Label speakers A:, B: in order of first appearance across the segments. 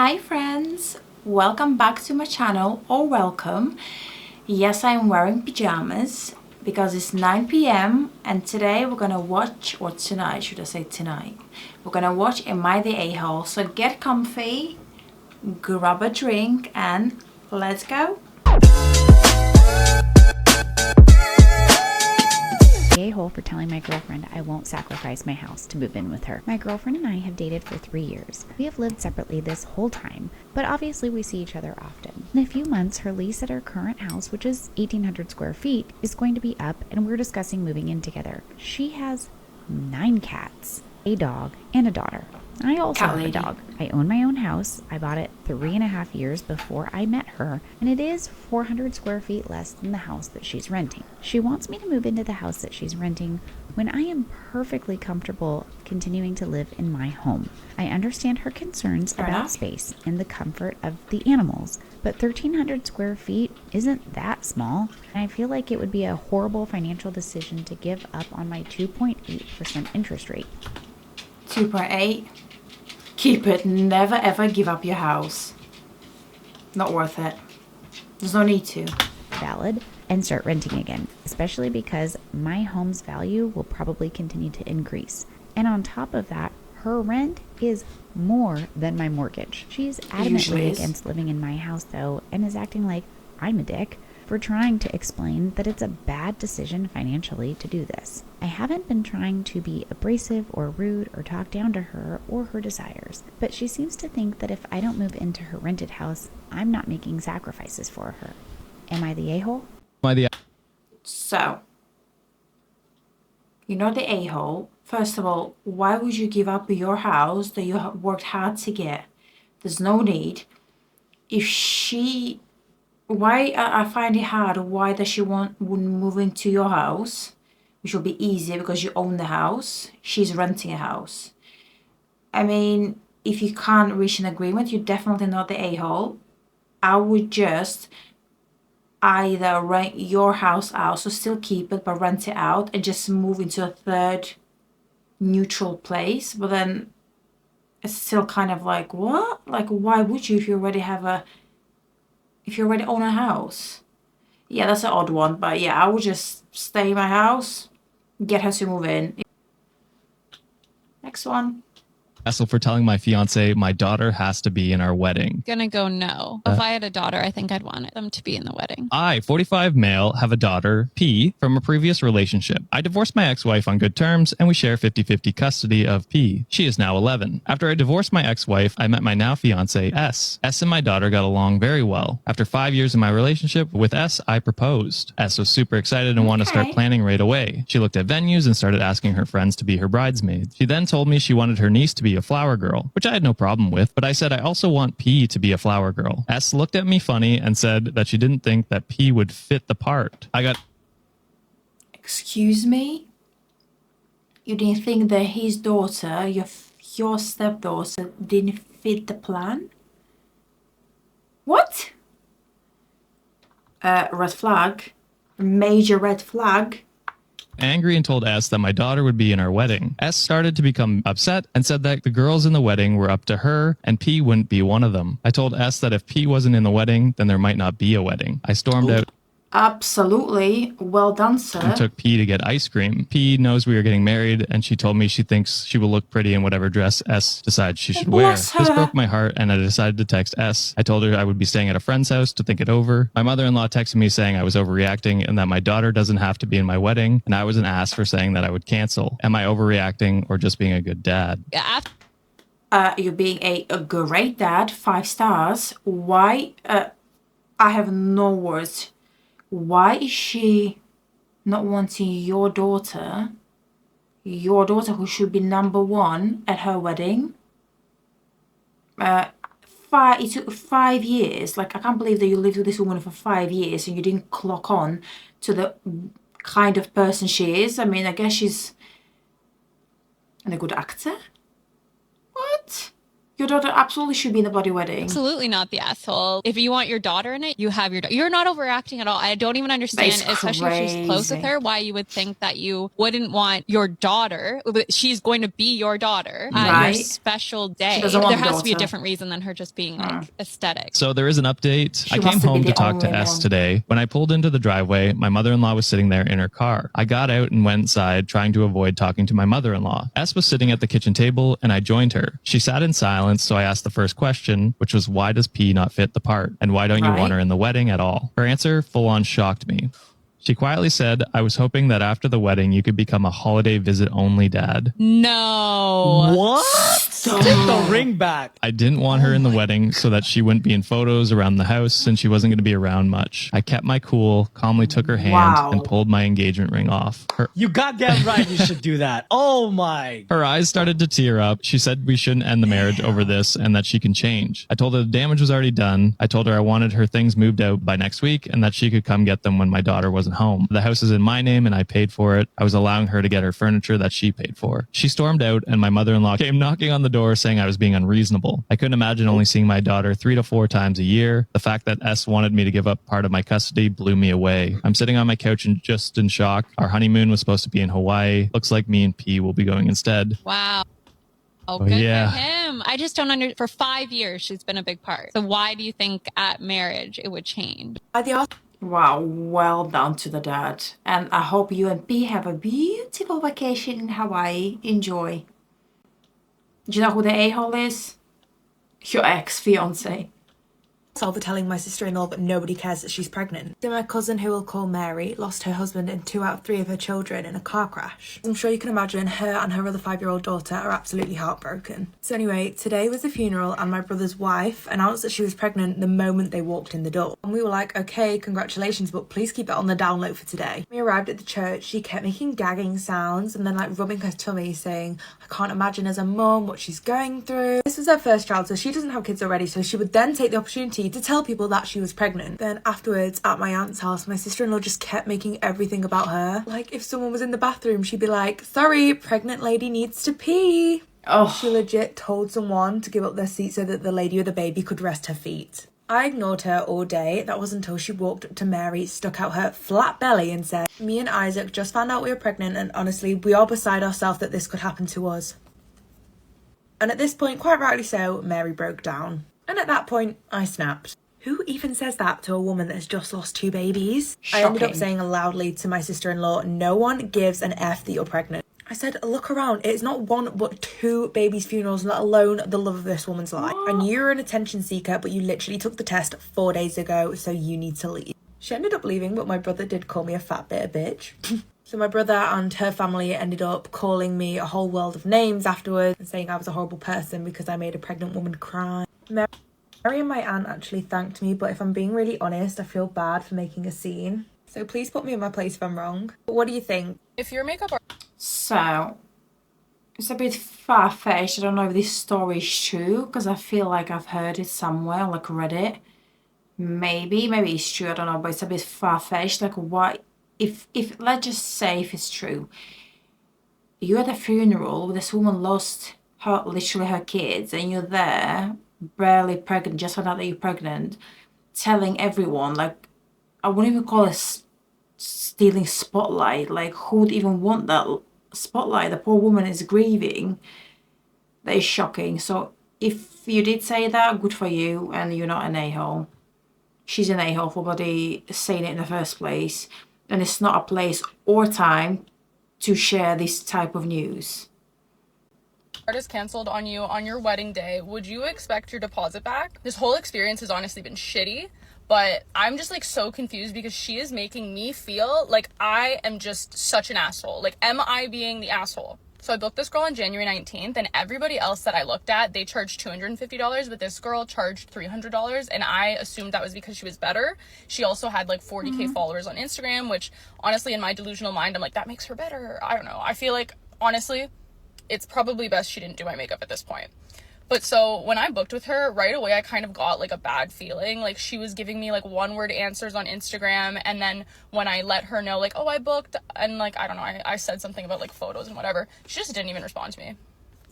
A: Hi friends, welcome back to my channel, or welcome. Yes, I'm wearing pajamas because it's 9 p.m. and today we're gonna watch, or tonight, should I say tonight, we're gonna watch Am I the A-Hole? So get comfy, grab a drink and let's go.
B: A-hole for telling my girlfriend I won't sacrifice my house to move in with her. My girlfriend and I have dated for 3 years. We have lived separately this whole time, but obviously we see each other often. In a few months, her lease at her current house, which is 1,800 square feet, is going to be up, and we're discussing moving in together. She has 9 cats, a dog, and a daughter. I also have a dog. I own my own house. I bought it 3.5 years before I met her, and it is 400 square feet less than the house that she's renting. She wants me to move into the house that she's renting when I am perfectly comfortable continuing to live in my home. I understand her concerns about space and the comfort of the animals, but 1,300 square feet isn't that small, and I feel like it would be a horrible financial decision to give up on my 2.8% interest rate.
A: 2.8? Keep it, never ever give up your house. Not worth it. There's no need to.
B: Valid, and start renting again, especially because my home's value will probably continue to increase. And on top of that, her rent is more than my mortgage. She's adamantly against living in my house though, and is acting like I'm a dick for trying to explain that it's a bad decision financially to do this. I haven't been trying to be abrasive or rude or talk down to her or her desires, but she seems to think that if I don't move into her rented house, I'm not making sacrifices for her. Am I the a-hole?
A: So, you're not the a-hole. First of all, why would you give up your house that you have worked hard to get? There's no need. If she... Why I find it hard, why does she wouldn't move into your house, which will be easier because you own the house. She's renting a house. I mean, if you can't reach an agreement, you're definitely not the a-hole. I would just either rent your house out, so still keep it, but rent it out and just move into a third neutral place. But then it's still kind of like, what? Like, why would you if you already own a house? Yeah, that's an odd one, but yeah, I would just stay in my house, get her to move in. Next one.
C: For telling my fiance my daughter has to be in our wedding.
D: Gonna go no. If I had a daughter, I think I'd want them to be in the wedding.
C: I, 45 male, have a daughter, P, from a previous relationship. I divorced my ex-wife on good terms, and we share 50-50 custody of P. She is now 11. After I divorced my ex-wife, I met my now fiance, S. S and my daughter got along very well. After 5 years in my relationship with S, I proposed. S was super excited and wanted to start planning right away. She looked at venues and started asking her friends to be her bridesmaids. She then told me she wanted her niece to be a flower girl, which I had no problem with, but I said I also want P to be a flower girl. S looked at me funny and said that she didn't think that P would fit the part.
A: Excuse me? You didn't think that his daughter, your stepdaughter, didn't fit the plan? What? Red flag. Major red flag.
C: Angry and told S that my daughter would be in our wedding. S started to become upset and said that the girls in the wedding were up to her and P wouldn't be one of them. I told S that if P wasn't in the wedding, then there might not be a wedding. I stormed out.
A: Absolutely. Well done, sir.
C: And took P to get ice cream. P knows we are getting married, and she told me she thinks she will look pretty in whatever dress S decides she should wear. This broke my heart, and I decided to text S. I told her I would be staying at a friend's house to think it over. My mother-in-law texted me saying I was overreacting and that my daughter doesn't have to be in my wedding, and I was an ass for saying that I would cancel. Am I overreacting or just being a good dad?
A: You're being a great dad, 5 stars. Why? I have no words. Why is she not wanting your daughter who should be number one at her wedding? It took 5 years. Like, I can't believe that you lived with this woman for 5 years and you didn't clock on to the kind of person she is. I mean, I guess she's a good actor. What? Your daughter absolutely should be in the bloody wedding.
D: Absolutely not the asshole. If you want your daughter in it, you have your daughter. You're not overacting at all. I don't even understand, especially if she's close with her, why you would think that you wouldn't want your daughter. She's going to be your daughter at your special day.
A: She doesn't want
D: there
A: the
D: has to be a
A: daughter.
D: different reason than her just being like aesthetic.
C: So there is an update.
A: She
C: I
A: wants
C: came
A: to be
C: home to
A: the
C: talk to
A: only
C: S
A: one.
C: today. When I pulled into the driveway, my mother-in-law was sitting there in her car. I got out and went inside, trying to avoid talking to my mother-in-law. S was sitting at the kitchen table, and I joined her. She sat in silence, so I asked the first question, which was, why does P not fit the part? And why don't you want her in the wedding at all? Her answer full-on shocked me. She quietly said, I was hoping that after the wedding, you could become a holiday visit-only dad.
D: No.
E: What? Take the ring back.
C: I didn't want her in the wedding so that she wouldn't be in photos around the house since she wasn't going to be around much. I kept my cool, calmly took her hand and pulled my engagement ring off.
E: You goddamn right you should do that. Oh my.
C: Her eyes started to tear up. She said we shouldn't end the marriage over this and that she can change. I told her the damage was already done. I told her I wanted her things moved out by next week and that she could come get them when my daughter wasn't home. The house is in my name and I paid for it. I was allowing her to get her furniture that she paid for. She stormed out and my mother-in-law came knocking on the door saying I was being unreasonable. I couldn't imagine only seeing my daughter 3 to 4 times a year. The fact that S wanted me to give up part of my custody blew me away. I'm sitting on my couch and just in shock. Our honeymoon was supposed to be in Hawaii. Looks like me and P will be going instead.
D: Wow. Oh, good for him. I just don't for 5 years, she's been a big part. So why do you think at marriage it would change?
A: Wow, well done to the dad. And I hope you and P have a beautiful vacation in Hawaii. Enjoy. Do you know who the a-hole is? Your ex-fiance.
F: For telling my sister-in-law that nobody cares that she's pregnant. So my cousin, who we'll call Mary, lost her husband and 2 out of 3 of her children in a car crash. I'm sure you can imagine her and her other 5-year-old daughter are absolutely heartbroken. So anyway, today was the funeral and my brother's wife announced that she was pregnant the moment they walked in the door. And we were like, okay, congratulations, but please keep it on the down low for today. We arrived at the church, she kept making gagging sounds and then like rubbing her tummy saying, I can't imagine as a mum what she's going through. This was her first child, so she doesn't have kids already, so she would then take the opportunity to tell people that she was pregnant. Then afterwards at my aunt's house, my sister-in-law just kept making everything about her. Like if someone was in the bathroom, she'd be like, sorry, pregnant lady needs to pee.
A: Oh.
F: She legit told someone to give up their seat so that the lady with the baby could rest her feet. I ignored her all day. That was until she walked up to Mary, stuck out her flat belly and said, me and Isaac just found out we were pregnant and honestly, we are beside ourselves that this could happen to us. And at this point, quite rightly so, Mary broke down. And at that point, I snapped. Who even says that to a woman that's just lost 2 babies?
A: Shocking.
F: I ended up saying loudly to my sister-in-law, no one gives an F that you're pregnant. I said, look around, it's not 1 but 2 babies' funerals, let alone the love of this woman's life. I knew you're an attention seeker, but you literally took the test 4 days ago, so you need to leave. She ended up leaving, but my brother did call me a fat bitter bitch. So my brother and her family ended up calling me a whole world of names afterwards and saying I was a horrible person because I made a pregnant woman cry. Mary and my aunt actually thanked me, but if I'm being really honest, I feel bad for making a scene. So please put me in my place if I'm wrong. But what do you think?
G: If your makeup
A: So, it's a bit far-fetched. I don't know if this story is true because I feel like I've heard it somewhere, like read it. Maybe it's true, I don't know, but it's a bit far-fetched. Like what, if let's just say if it's true. You at a funeral where this woman lost literally her kids and you're there, barely pregnant, just found out that you're pregnant, telling everyone, like, I wouldn't even call it stealing spotlight. Like, who would even want that spotlight? The poor woman is grieving. That is shocking. So if you did say that, good for you, and you're not an a-hole. She's an a-hole for bloody saying it in the first place, and it's not a place or time to share this type of news.
G: card is canceled on you on your wedding day, would you expect your deposit back? This whole experience has honestly been shitty, but I'm just like so confused because she is making me feel like I am just such an asshole. Like, am I being the asshole? So I booked this girl on January 19th, and everybody else that I looked at, they charged $250, but this girl charged $300, and I assumed that was because she was better. She also had like 40K followers on Instagram, which honestly, in my delusional mind, I'm like, that makes her better. I don't know. I feel like, honestly, it's probably best she didn't do my makeup at this point. But so when I booked with her, right away, I kind of got like a bad feeling. Like, she was giving me like one-word answers on Instagram. And then when I let her know like, oh, I booked, and like, I don't know, I said something about like photos and whatever, she just didn't even respond to me.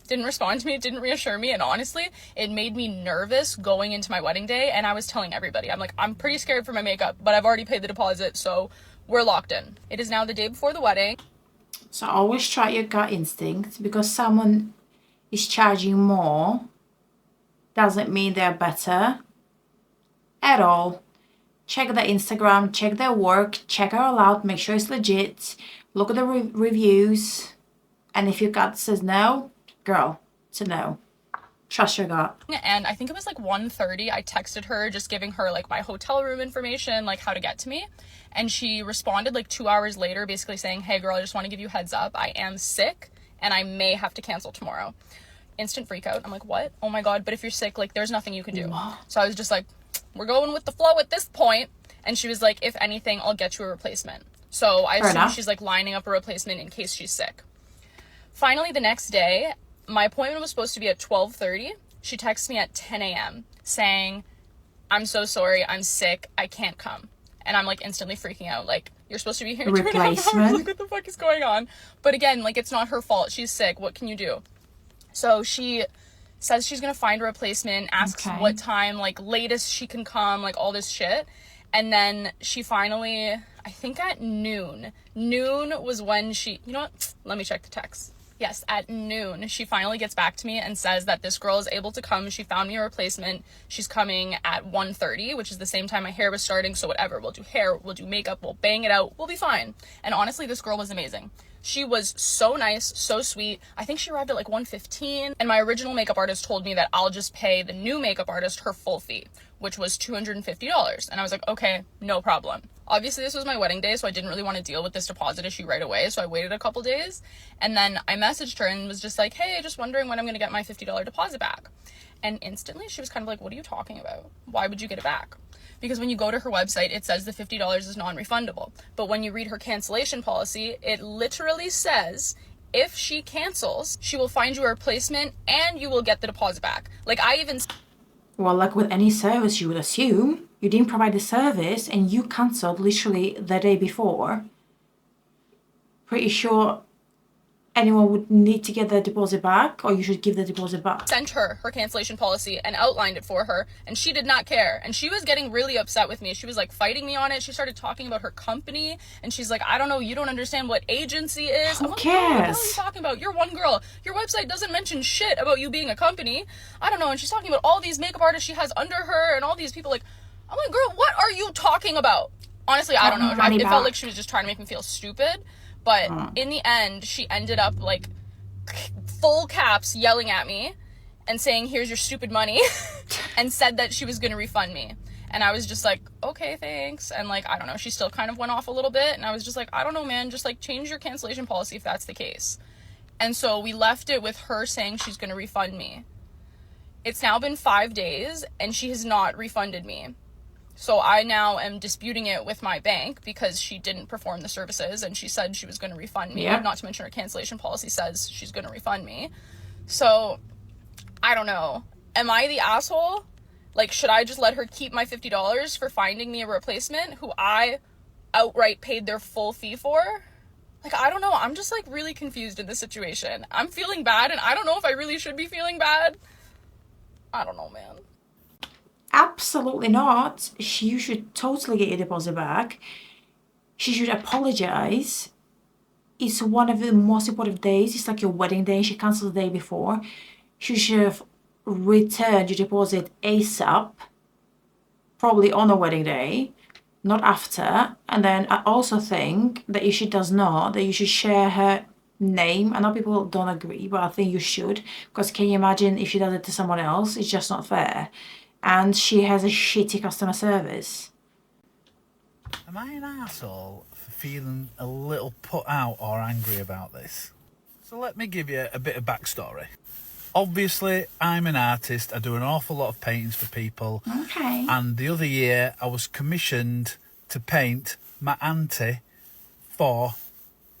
G: didn't respond to me, didn't reassure me, and honestly, it made me nervous going into my wedding day, and I was telling everybody, I'm like, I'm pretty scared for my makeup, but I've already paid the deposit, so we're locked in. It is now the day before the wedding.
A: So always try your gut instinct, because someone is charging more doesn't mean they're better at all. Check their Instagram, check their work, check it all out, make sure it's legit, look at the reviews, and if your gut says no, girl, it's a no. Trust your gut.
G: And I think it was like 1:30, I texted her just giving her like my hotel room information, like how to get to me, and she responded like 2 hours later basically saying, hey girl, I just want to give you a heads up, I am sick and I may have to cancel tomorrow. Instant freak out. I'm like, what? Oh my god, but if you're sick, like there's nothing you can do. So I was just like, we're going with the flow at this point. And she was like, if anything, I'll get you a replacement. So I assume she's like lining up a replacement in case she's sick. Finally, the next day, my appointment was supposed to be at 12:30. She texts me at 10 a.m. saying, I'm so sorry, I'm sick, I can't come. And I'm like instantly freaking out. Like, you're supposed to be here in 2.5 hours. Like, what the fuck is going on? But again, like, it's not her fault. She's sick. What can you do? So she says she's going to find a replacement, asks what time, like, latest she can come, like, all this shit. And then she finally, I think at noon was when she, you know what? Let me check the text. Yes, at noon, she finally gets back to me and says that this girl is able to come. She found me a replacement. She's coming at 1:30, which is the same time my hair was starting. So whatever, we'll do hair, we'll do makeup, we'll bang it out, we'll be fine. And honestly, this girl was amazing. She was so nice, so sweet. I think she arrived at like 1:15. And my original makeup artist told me that I'll just pay the new makeup artist her full fee, which was $250. And I was like, okay, no problem. Obviously, this was my wedding day, so I didn't really want to deal with this deposit issue right away. So I waited a couple days. And then I messaged her and was just like, hey, just wondering when I'm going to get my $50 deposit back. And instantly, she was kind of like, what are you talking about? Why would you get it back? Because when you go to her website, it says the $50 is non-refundable. But when you read her cancellation policy, it literally says if she cancels, she will find you a replacement and you will get the deposit back. Like, I even...
A: Well, like with any service, you would assume you didn't provide the service and you cancelled literally the day before. Pretty sure anyone would need to get their deposit back, or you should give the deposit back.
G: Sent her cancellation policy and outlined it for her, and she did not care. And she was getting really upset with me. She was like fighting me on it. She started talking about her company, and she's like, I don't know, you don't understand what agency is.
A: Who
G: I'm like,
A: cares?
G: what the hell are you talking about? You're one girl. Your website doesn't mention shit about you being a company. I don't know. And she's talking about all these makeup artists she has under her and all these people. Like, I'm like, girl, what are you talking about? Honestly, I don't know. It felt like she was just trying to make me feel stupid. But in the end, she ended up like full caps yelling at me and saying, here's your stupid money, and said that she was going to refund me. And I was just like, okay, thanks. And like, I don't know, she still kind of went off a little bit. And I was just like, I don't know, man, just like change your cancellation policy if that's the case. And so we left it with her saying she's going to refund me. It's now been 5 days and she has not refunded me. So I now am disputing it with my bank because she didn't perform the services and she said she was going to refund me. Not to mention her cancellation policy says she's going to refund me. So I don't know. Am I the asshole? Like, should I just let her keep my $50 for finding me a replacement who I outright paid their full fee for? Like, I don't know. I'm just like really confused in this situation. I'm feeling bad and I don't know if I really should be feeling bad. I don't know, man.
A: Absolutely not. You should totally get your deposit back. She should apologize. It's one of the most important days. It's like your wedding day. She cancelled the day before. She should have returned your deposit ASAP. Probably on the wedding day, not after. And then I also think that if she does not, that you should share her name. I know people don't agree, but I think you should. Because can you imagine if she does it to someone else? It's just not fair. And she has a shitty customer service.
H: Am I an asshole for feeling a little put out or angry about this? So let me give you a bit of backstory. Obviously, I'm an artist. I do an awful lot of paintings for people.
A: Okay.
H: And the other year, I was commissioned to paint my auntie for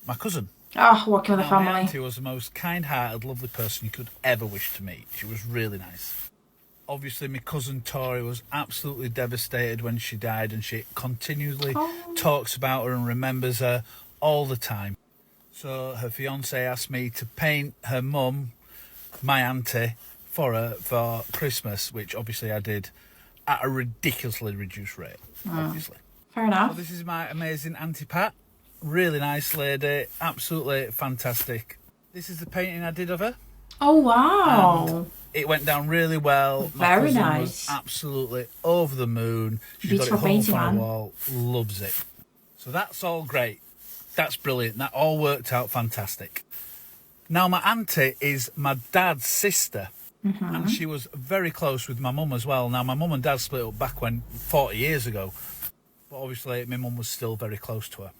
H: my cousin.
A: Oh, working with the family.
H: My auntie was the most kind-hearted, lovely person you could ever wish to meet. She was really nice. Obviously, my cousin Tori was absolutely devastated when she died, and she continually talks about her and remembers her all the time. So her fiancé asked me to paint her mum my auntie for her for Christmas, which obviously I did at a ridiculously reduced rate, obviously.
A: Fair enough.
H: So this is my amazing Auntie Pat. Really nice lady, absolutely fantastic. This is the painting I did of her.
A: Oh, wow.
H: And it went down really well. My
A: Very
H: cousin
A: nice.
H: was absolutely over the moon. She's
A: Beautiful
H: got it hung
A: painting,
H: up on
A: man.
H: her wall. Loves it. So that's all great. That's brilliant. That all worked out fantastic. Now, my auntie is my dad's sister. And she was very close with my mum as well. Now, my mum and dad split up back when 40 years ago. But obviously, my mum was still very close to her.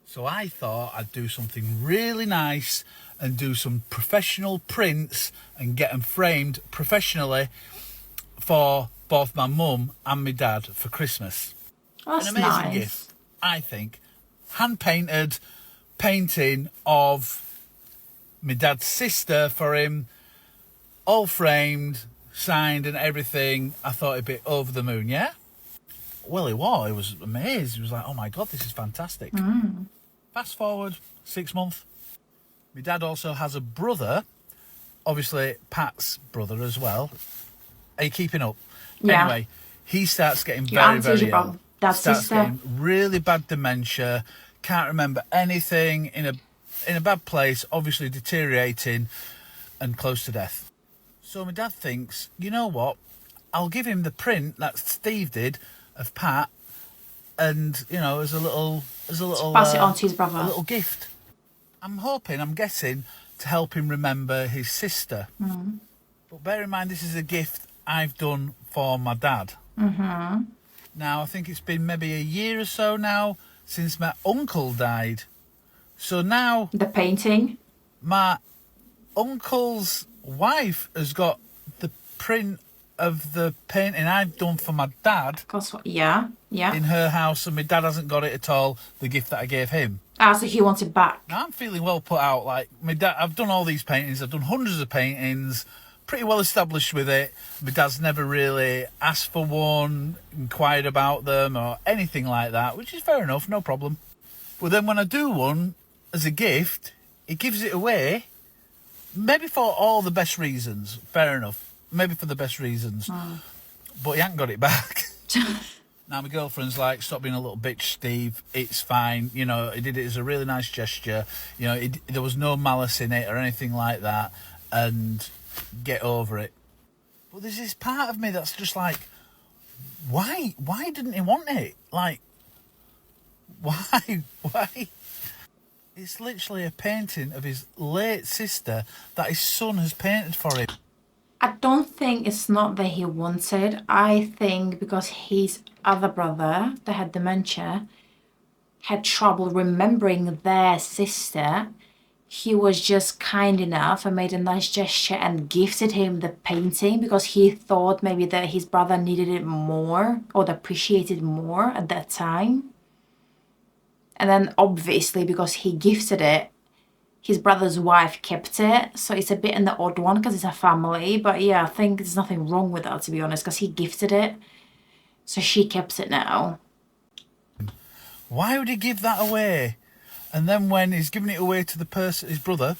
H: So I thought I'd do something really nice and do some professional prints and get them framed professionally for both my mum and my dad for Christmas.
A: That's
H: An amazing
A: nice.
H: gift, I think. Hand-painted painting of my dad's sister for him, all framed, signed and everything. I thought it'd be over the moon, yeah? Well, he was amazed. He was like, oh my God, this is fantastic. Fast forward 6 months. My dad also has a brother, obviously Pat's brother as well. Are you keeping up?
A: Yeah.
H: Anyway, he starts getting
A: Your
H: very,
A: auntie's
H: very
A: your
H: ill.
A: dad's
H: Starts
A: sister.
H: getting really bad dementia, can't remember anything, in a bad place, obviously deteriorating and close to death. So my dad thinks, you know what, I'll give him the print that Steve did of Pat, and as a little
A: Pass it on to his brother.
H: a little gift. I'm guessing to help him remember his sister. But bear in mind, this is a gift I've done for my dad. Now, I think it's been maybe a year or so now since my uncle died. So now
A: The painting.
H: my uncle's wife has got the print of the painting I've done for my dad
A: Yeah.
H: in her house, and my dad hasn't got it at all, the gift that I gave him.
A: So he wants it back.
H: Now I'm feeling well put out. Like, my dad, I've done all these paintings, I've done hundreds of paintings, pretty well established with it. My dad's never really asked for one, inquired about them or anything like that, which is fair enough, no problem. But then when I do one as a gift, he gives it away, maybe for all the best reasons, fair enough, maybe for the best reasons, but he hasn't got it back. Now my girlfriend's like, stop being a little bitch, Steve, it's fine, he did it as a really nice gesture, there was no malice in it or anything like that, and get over it. But there's this part of me that's just like, why didn't he want it? Like, why? It's literally a painting of his late sister that his son has painted for him.
A: I don't think it's not that he wanted. I think because his other brother that had dementia had trouble remembering their sister, he was just kind enough and made a nice gesture and gifted him the painting because he thought maybe that his brother needed it more or appreciated more at that time. And then obviously because he gifted it, his brother's wife kept it. So it's a bit an odd one because it's a family. But yeah, I think there's nothing wrong with that, to be honest, because he gifted it. So she kept it now.
H: Why would he give that away? And then when he's giving it away to the person, his brother,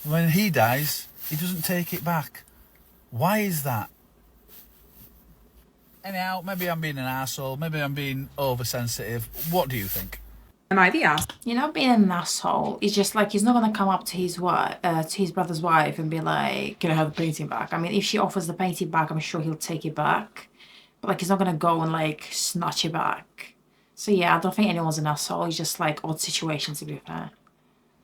H: when he dies, he doesn't take it back. Why is that? Anyhow, maybe I'm being an arsehole. Maybe I'm being oversensitive. What do you think?
I: Am I the ass?
A: You're not being an asshole. It's just like he's not gonna come up to his wife, to his brother's wife, and be like, "Can I have the painting back?" I mean, if she offers the painting back, I'm sure he'll take it back. But like, he's not gonna go and like snatch it back. So yeah, I don't think anyone's an asshole. It's just like odd situations, to be fair.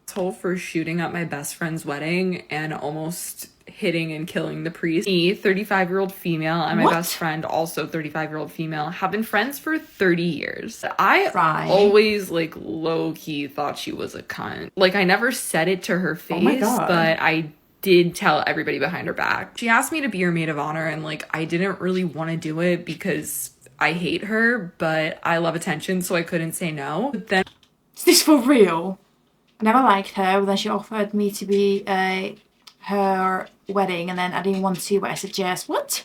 I: Asshole for shooting up my best friend's wedding and almost hitting and killing the priest. Me, 35-year-old female, and my
A: What?
I: best friend, also 35-year-old female, have been friends for 30 years. I
A: Right.
I: always, like, low-key thought she was a cunt. Like, I never said it to her face,
A: my God.
I: but I did tell everybody behind her back. She asked me to be her maid of honor, and, like, I didn't really want to do it because I hate her, but I love attention, so I couldn't say no. But then
A: Is this for real? I never liked her, but then she offered me to be her wedding, and then I didn't want to, but I said yes. What?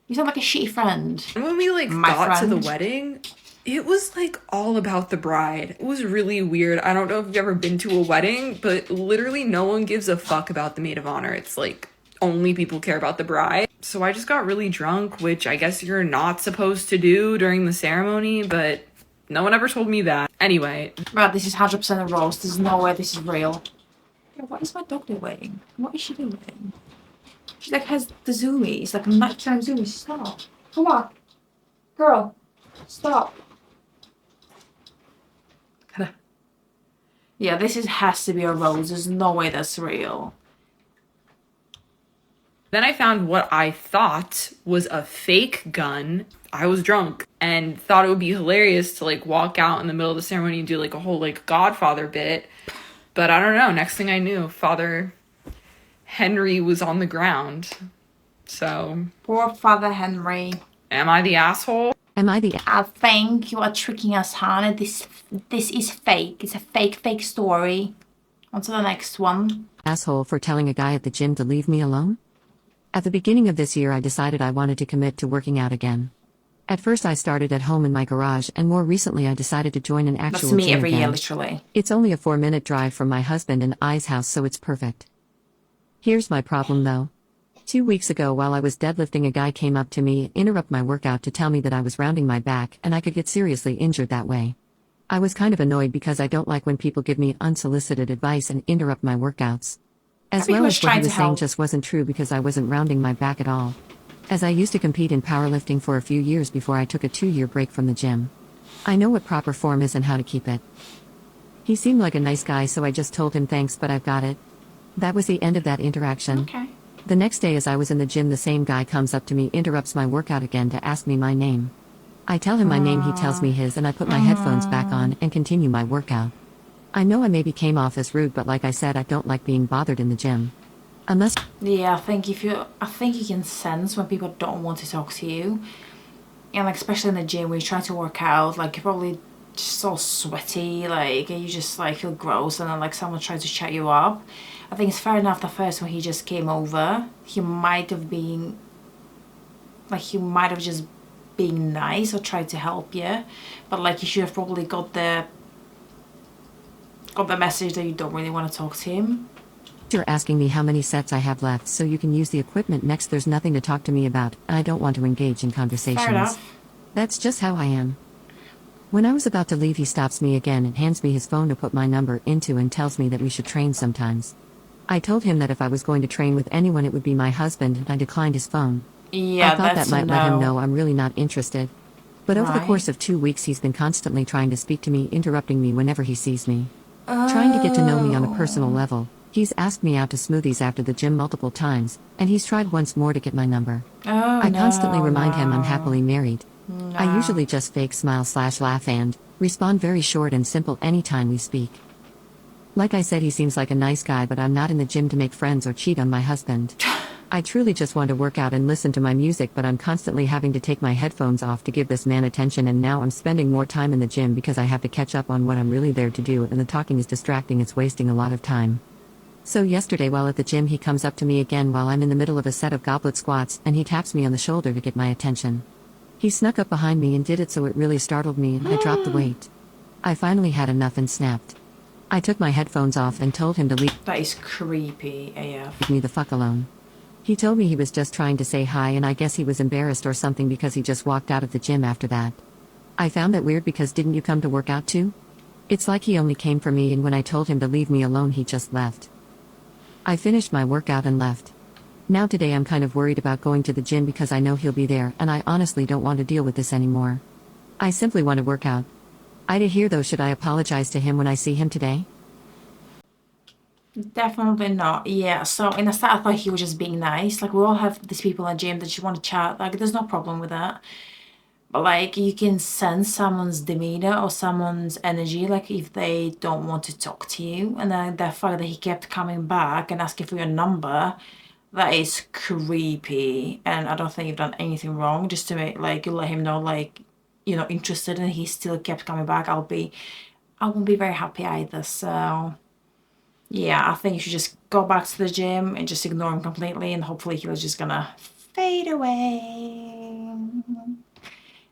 A: You sound like a shitty friend.
I: when we, like,
A: My
I: got to the
A: friend.
I: wedding, It was like all about the bride. It was really weird. I don't know if you've ever been to a wedding, but literally no one gives a fuck about the maid of honor. It's like only people care about the bride. So I just got really drunk, which I guess you're not supposed to do during the ceremony, but no one ever told me that. Anyway.
A: Right, this is 100% a roast. There's no way this is real. Yeah, what is my dog doing? What is she doing? She like has the zoomies, like nighttime zoomies. Stop. Come on. Girl. Stop. Yeah, has to be a rose. There's no way that's real.
I: Then I found what I thought was a fake gun. I was drunk and thought it would be hilarious to like walk out in the middle of the ceremony and do like a whole like Godfather bit. But I don't know. Next thing I knew, Father Henry was on the ground. So.
A: Poor Father Henry.
I: Am I the asshole?
A: I think you are tricking us, Hannah. This is fake. It's a fake story. On to the next one.
J: Asshole for telling a guy at the gym to leave me alone? At the beginning of this year, I decided I wanted to commit to working out again. At first, I started at home in my garage, and more recently, I decided to join an actual
A: gym. That's me
J: gym
A: every
J: again.
A: year, literally.
J: It's only a 4-minute drive from my husband and I's house, so it's perfect. Here's my problem, though. 2 weeks ago, while I was deadlifting, a guy came up to me, interrupt my workout to tell me that I was rounding my back and I could get seriously injured that way. I was kind of annoyed because I don't like when people give me unsolicited advice and interrupt my workouts. As well as what he was saying just wasn't true because I wasn't rounding my back at all. As I used to compete in powerlifting for a few years before I took a 2-year break from the gym. I know what proper form is and how to keep it. He seemed like a nice guy, so I just told him thanks, but I've got it. That was the end of that interaction.
A: Okay.
J: The next day, as I was in the gym, the same guy comes up to me, interrupts my workout again to ask me my name. I tell him my name, he tells me his, and I put my headphones back on and continue my workout. I know I maybe came off as rude, but like I said, I don't like being bothered in the gym. Unless...
A: Yeah, I think you can sense when people don't want to talk to you. And like, especially in the gym when you're trying to work out, like you're probably just so sweaty, like, and you just like feel gross, and then like someone tries to chat you up. I think it's fair enough the first when he just came over, he might have just been nice or tried to help you, but like you should have probably got the message that you don't really want to talk to him.
J: You're asking me how many sets I have left so you can use the equipment next. There's nothing to talk to me about, and I don't want to engage in conversations.
A: Fair enough.
J: That's just how I am. When I was about to leave, he stops me again and hands me his phone to put my number into and tells me that we should train sometimes. I told him that if I was going to train with anyone, it would be my husband, and I declined his phone.
A: Yeah,
J: I thought
A: that's
J: that might
A: no.
J: let him know I'm really not interested. But over the course of 2 weeks, he's been constantly trying to speak to me, interrupting me whenever he sees me. Trying to get to know me on a personal level. He's asked me out to smoothies after the gym multiple times, and he's tried once more to get my number. I constantly remind him I'm happily married. I usually just fake smile/laugh and respond very short and simple anytime we speak. Like I said, he seems like a nice guy, but I'm not in the gym to make friends or cheat on my husband. I truly just want to work out and listen to my music, but I'm constantly having to take my headphones off to give this man attention, and now I'm spending more time in the gym because I have to catch up on what I'm really there to do, and the talking is distracting. It's wasting a lot of time. So yesterday while at the gym, he comes up to me again while I'm in the middle of a set of goblet squats, and he taps me on the shoulder to get my attention. He snuck up behind me and did it, so it really startled me, and I dropped the weight. I finally had enough and snapped. I took my headphones off and told him to leave
A: That is creepy AF.
J: me the fuck alone. He told me he was just trying to say hi, and I guess he was embarrassed or something because he just walked out of the gym after that. I found that weird because didn't you come to work out too? It's like he only came for me, and when I told him to leave me alone, he just left. I finished my workout and left. Now today I'm kind of worried about going to the gym because I know he'll be there, and I honestly don't want to deal with this anymore. I simply want to work out. I did hear though, should I apologize to him when I see him today?
A: Definitely not. Yeah, so in the start I thought he was just being nice. Like, we all have these people in the gym that just want to chat. Like, there's no problem with that. But like, you can sense someone's demeanor or someone's energy, like if they don't want to talk to you. And then the fact that he kept coming back and asking for your number, that is creepy. And I don't think you've done anything wrong. Just to make, like, you let him know, like, you're not interested, and he still kept coming back. I won't be very happy either. So yeah, I think you should just go back to the gym and just ignore him completely, and hopefully he was just gonna fade away.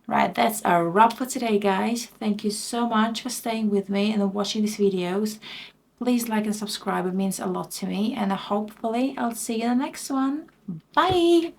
A: Right, that's a wrap for today, guys. Thank you so much for staying with me and watching these videos. Please like and subscribe. It means a lot to me. And hopefully I'll see you in the next one. Bye!